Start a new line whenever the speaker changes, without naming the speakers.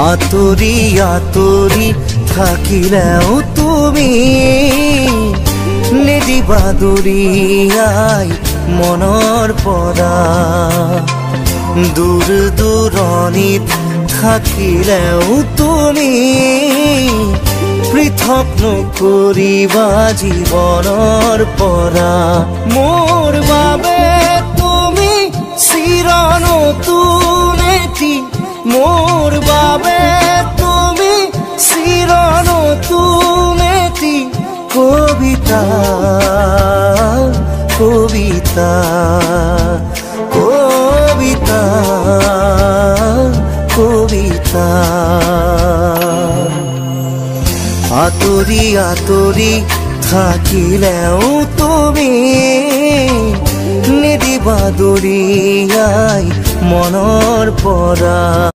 আঁতৰি আঁতৰি থাকিলেও তুমি নিদিবা দূৰিয়াই মনৰ পৰা। দূৰ দূৰণিত থাকিলেও তুমি পৃথক নকৰিবা জীৱনৰ পৰা। মোৰ বাবে তুমি চিৰ নতুন এটি, মোৰ বাবে তুমি চিৰ নতুন এটি কবিতা কবিতা কবিতা কবিতা। আঁতৰি আঁতৰি থাকিলেও তুমি নিদিবা দূৰিয়াই মনৰ পৰা।